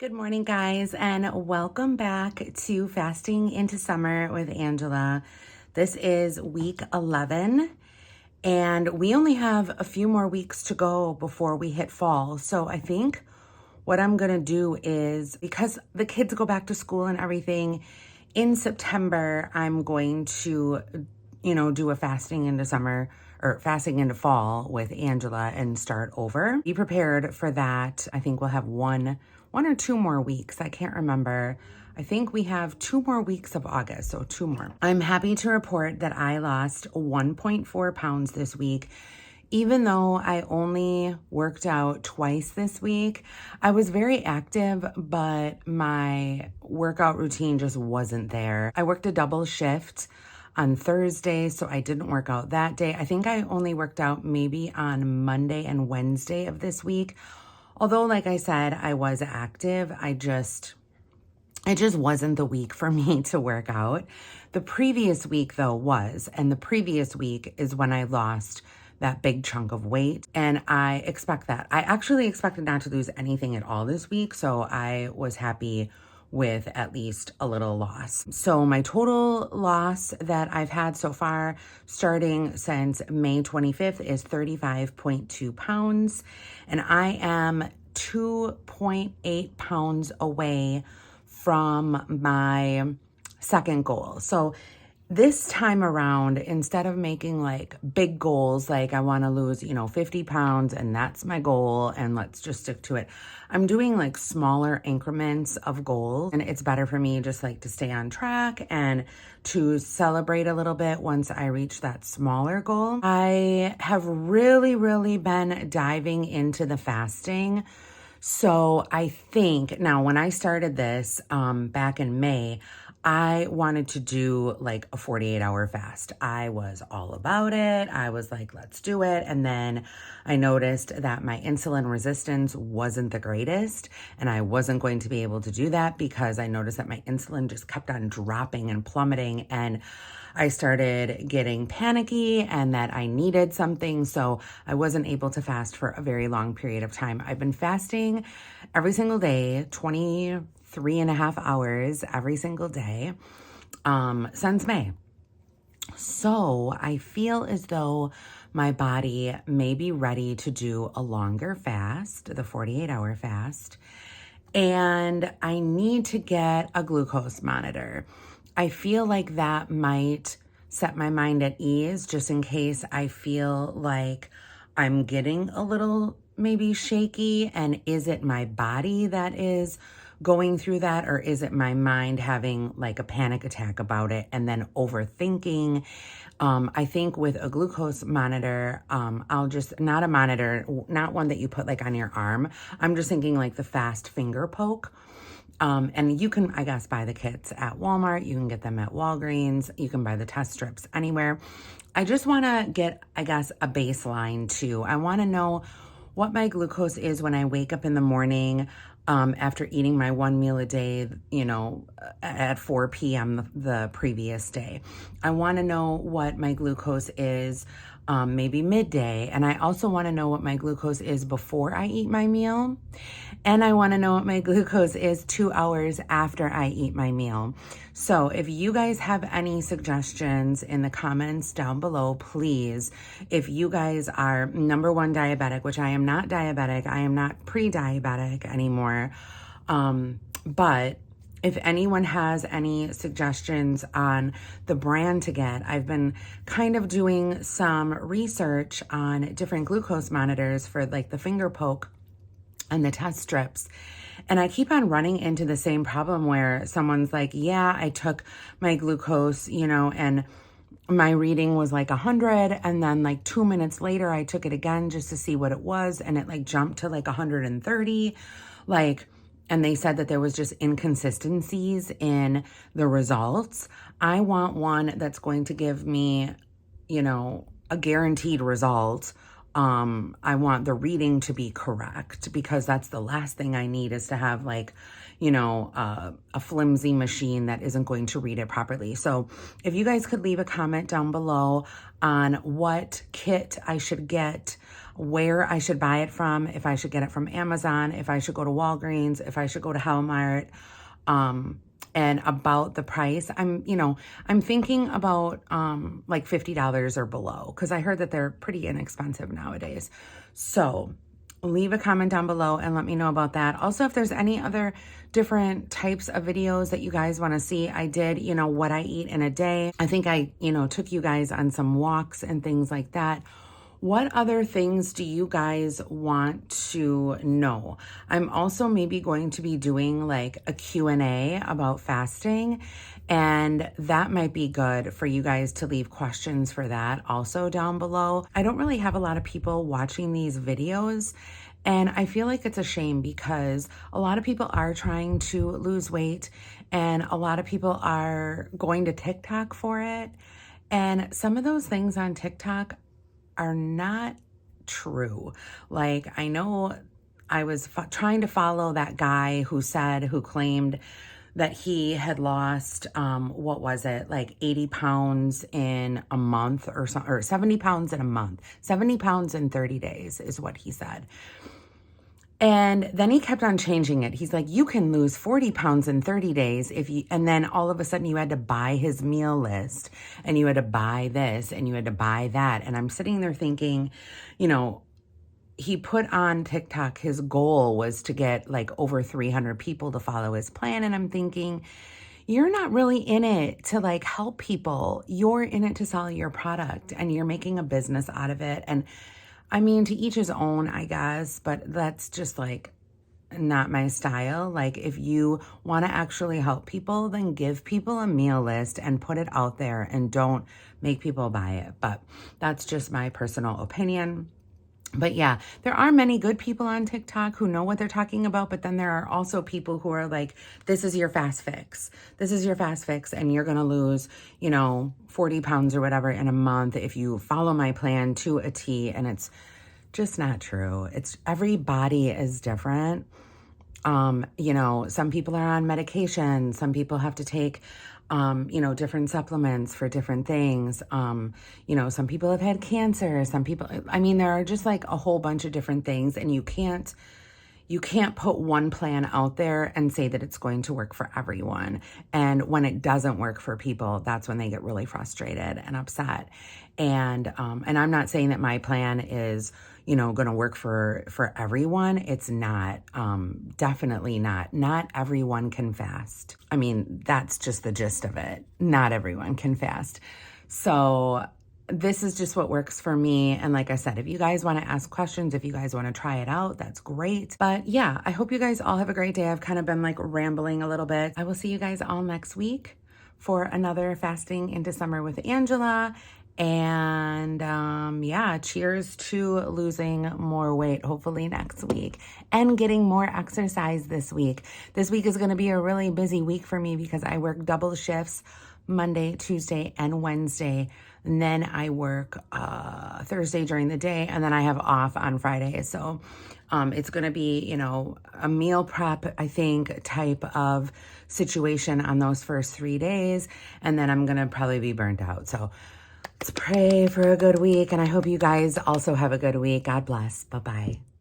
Good morning, guys, and welcome back to Fasting into Summer with Angela. This is week 11, and we only have a few more weeks to go before we hit fall. So I think what I'm going to do is, because the kids go back to school and everything in September, I'm going to, do a fasting into summer or fasting into fall with Angela and start over. Be prepared for that. I think we'll have one or two more weeks. I can't remember. I think we have 2 more weeks of August, so 2 more. I'm happy to report that I lost 1.4 pounds this week. Even though I only worked out twice this week, I was very active, but my workout routine just wasn't there. I worked a double shift on Thursday, so I didn't work out that day. I think I only worked out maybe on Monday and Wednesday of this week. Although, like I said, I was active, it just wasn't the week for me to work out. The previous week, though, was, and the previous week is when I lost that big chunk of weight, and I expect that. I actually expected not to lose anything at all this week, so I was happy with at least a little loss. So my total loss that I've had so far, starting since May 25th, is 35.2 pounds, and I am 2.8 pounds away from my second goal. So this time around, instead of making like big goals, like I want to lose, 50 pounds and that's my goal and let's just stick to it, I'm doing like smaller increments of goals. And it's better for me just like to stay on track and to celebrate a little bit once I reach that smaller goal. I have really been diving into the fasting. So I think now when I started this back in May, I wanted to do like a 48-hour fast. I was all about it. I was like, let's do it. And then I noticed that my insulin resistance wasn't the greatest, and I wasn't going to be able to do that because I noticed that my insulin just kept on dropping and plummeting, and I started getting panicky and that I needed something. So I wasn't able to fast for a very long period of time. I've been fasting every single day, 23.5 hours every single day since May. So I feel as though my body may be ready to do a longer fast, the 48-hour fast, and I need to get a glucose monitor. I feel like that might set my mind at ease just in case I feel like I'm getting a little maybe shaky, and is it my body that is going through that, or is it my mind having like a panic attack about it and then overthinking? I think with a glucose monitor, I'll just, not a monitor, not one that you put like on your arm. I'm just thinking like the fast finger poke. And you can, I guess, buy the kits at Walmart. You can get them at Walgreens. You can buy the test strips anywhere. I just want to get, I guess, a baseline too. I want to know what my glucose is when I wake up in the morning after eating my one meal a day, at 4 p.m. the previous day. I want to know what my glucose is maybe midday. And I also want to know what my glucose is before I eat my meal. And I want to know what my glucose is 2 hours after I eat my meal. So if you guys have any suggestions in the comments down below, please, if you guys are number one diabetic, which I am not diabetic, I am not pre-diabetic anymore. But if anyone has any suggestions on the brand to get, I've been kind of doing some research on different glucose monitors for like the finger poke and the test strips. And I keep on running into the same problem where someone's like, yeah, I took my glucose, and my reading was like 100. And then like 2 minutes later, I took it again just to see what it was. And it like jumped to like 130. And they said that there was just inconsistencies in the results. I want one that's going to give me, a guaranteed result. I want the reading to be correct, because that's the last thing I need, is to have like, a flimsy machine that isn't going to read it properly. So if you guys could leave a comment down below on what kit I should get where I should buy it from, if I should get it from Amazon, if I should go to Walgreens, if I should go to Walmart, and about the price. I'm thinking about like $50 or below, because I heard that they're pretty inexpensive nowadays. So leave a comment down below and let me know about that. Also, if there's any other different types of videos that you guys want to see, I did, what I eat in a day. I think I, took you guys on some walks and things like that. What other things do you guys want to know? I'm also maybe going to be doing like a Q&A about fasting, and that might be good for you guys to leave questions for that also down below. I don't really have a lot of people watching these videos, and I feel like it's a shame because a lot of people are trying to lose weight, and a lot of people are going to TikTok for it. And some of those things on TikTok are not true. Like, I know I was trying to follow that guy who claimed that he had lost, what was it, like 80 pounds in a month or 70 pounds in a month, 70 pounds in 30 days is what he said. And then he kept on changing it. He's like, you can lose 40 pounds in 30 days and then all of a sudden you had to buy his meal list and you had to buy this and you had to buy that. And I'm sitting there thinking, he put on TikTok, his goal was to get like over 300 people to follow his plan. And I'm thinking, you're not really in it to like help people. You're in it to sell your product and you're making a business out of it. And I mean, to each his own, I guess, but that's just like not my style. Like, if you want to actually help people, then give people a meal list and put it out there and don't make people buy it. But that's just my personal opinion. But yeah, there are many good people on TikTok who know what they're talking about, but then there are also people who are like, this is your fast fix. This is your fast fix, and you're going to lose, 40 pounds or whatever in a month if you follow my plan to a T, and it's just not true. Every body is different. Some people are on medication. Some people have to take different supplements for different things. Some people have had cancer. There are just like a whole bunch of different things, and you can't put one plan out there and say that it's going to work for everyone. And when it doesn't work for people, that's when they get really frustrated and upset. And I'm not saying that my plan is, going to work for everyone. It's not, definitely not. Not everyone can fast. I mean, that's just the gist of it. Not everyone can fast. So this is just what works for me. And like I said, if you guys want to ask questions, if you guys want to try it out, that's great. But yeah, I hope you guys all have a great day. I've kind of been like rambling a little bit. I will see you guys all next week for another Fasting into Summer with Angela. And cheers to losing more weight, hopefully next week, and getting more exercise this week. This week is going to be a really busy week for me because I work double shifts Monday, Tuesday, and Wednesday. And then I work Thursday during the day, and then I have off on Friday. So it's going to be, a meal prep, I think, type of situation on those first 3 days. And then I'm going to probably be burnt out. So let's pray for a good week. And I hope you guys also have a good week. God bless. Bye-bye.